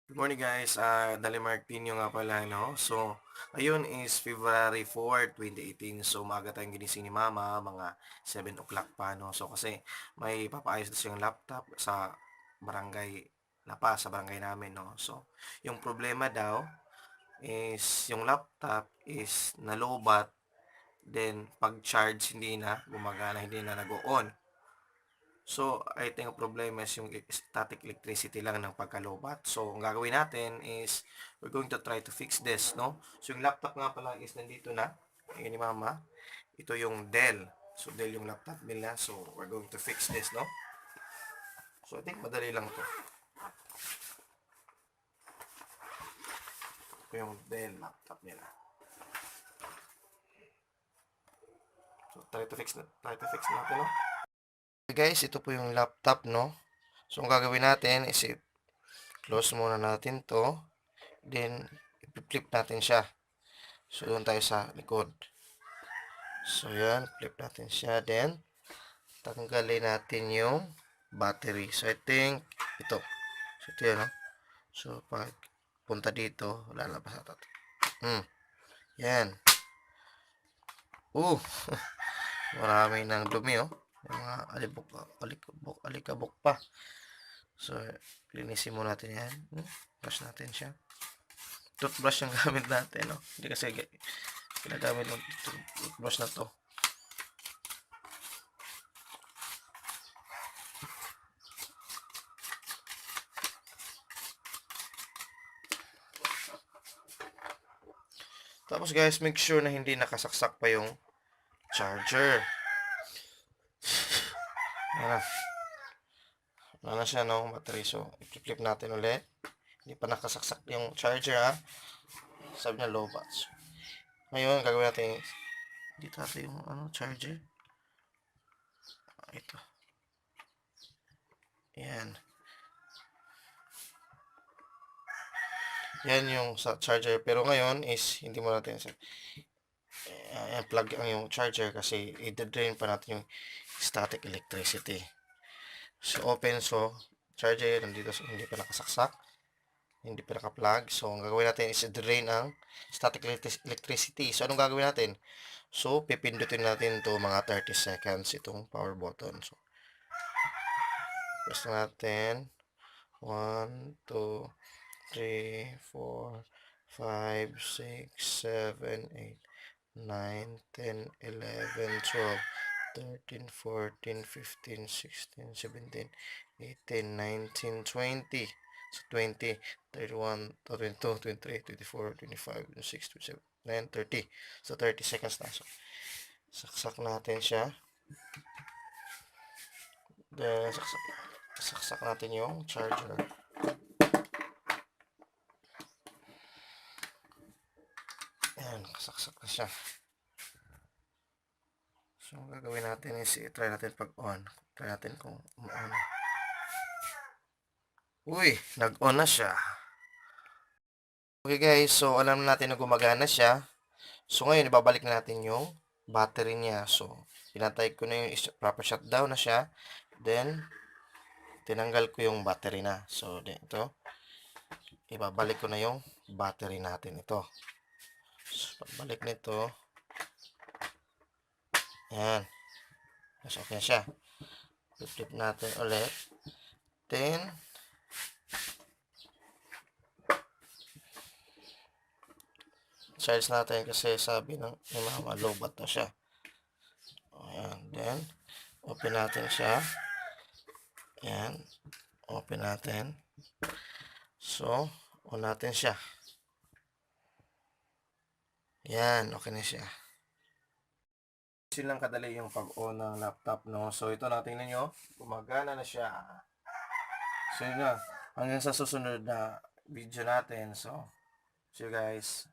Good morning guys, Dalimar Pino nga pala, no? So, ayun is February 4, 2018. So, maaga tayong ginising ni Mama, mga 7 o'clock pa, no? So, kasi may papaayos na siyang laptop sa barangay, sa barangay namin, no? So, yung problema daw is yung laptop is nalobat, then pag-charge hindi na gumagana, hindi na nag-on. So, I think ang problema is yung static electricity lang ng pagkalobat. So, ang gagawin natin is, we're going to try to fix this, no? So, yung laptop nga pala is nandito na. Ayun ni Mama. Ito yung Dell. So, Dell yung laptop nila. So, we're going to fix this, no? So, I think madali lang to. Ito yung Dell laptop nila. So, try to fix natin, no? Okay, guys, ito po yung laptop, no? So, ang gagawin natin is close muna natin to. Then, i-flip natin siya. So, doon tayo sa likod. So, yan. Flip natin siya. Then, tanggalin natin yung battery. So, I think, ito. So, ito yan, no? So, pag punta dito, lalabas ata ito. Yan. Marami ng dumi, oh. Yung mga alikabok pa. So, linisin mo natin yan. Brush natin siya. Toothbrush yung gamit natin, no? Hindi kasi ginagamit ng toothbrush na to. Tapos guys, make sure na hindi nakasaksak pa yung charger. Ayan na. Wala na siya, no? Battery. So, i-flip natin ulit. Hindi pa nakasaksak yung charger, ha? Sabi niya low batch. Ngayon, gagawin natin dito natin yung charger. Ito. Ayan. Yan yung sa charger. Pero ngayon is hindi mo natin plug ang yung charger kasi i-drain pa natin yung static electricity. So, open. So, charger nandito. So, hindi pa nakasaksak. Hindi pa naka-plug. So, ang gagawin natin is i-drain ang static electricity. So, anong gagawin natin? So, pipindutin natin to mga 30 seconds itong power button. So, press natin. 1, 2, 3, 4, 5, 6, 7, 8, 9, 10, 11, 12, 13, 14, 15, 16, 17, 18, 19, 20. So, 20, 31, 22, 23, 24, 25, 26, 27, 9, 30. So, 30 seconds na. So, saksak natin siya. Then, saksak natin yung charger. Ayan, saksak na siya. So, ang gagawin natin is i-try natin pag-on. Try natin kung on. Uy, nag-on na siya. Okay guys, so alam natin na gumagana siya. So ngayon, ibabalik na natin yung battery niya. So, pinatay ko na yung proper shutdown na siya. Then, tinanggal ko yung battery na. So, ito. Ibabalik ko na yung battery natin ito. So, pagbalik nito. Ayan. Mas okay na siya. Flip natin ulit. Then, charge natin kasi sabi ng mama, low bat na siya. Ayan. Then, open natin siya. Ayan. Open natin. So, on natin siya. Ayan. Okay na siya. Silang kadali yung pag-on ng laptop, no? So, ito na, tingnan nyo. Gumagana na siya. So, yun na. Hanggang sa susunod na video natin. So, see you guys.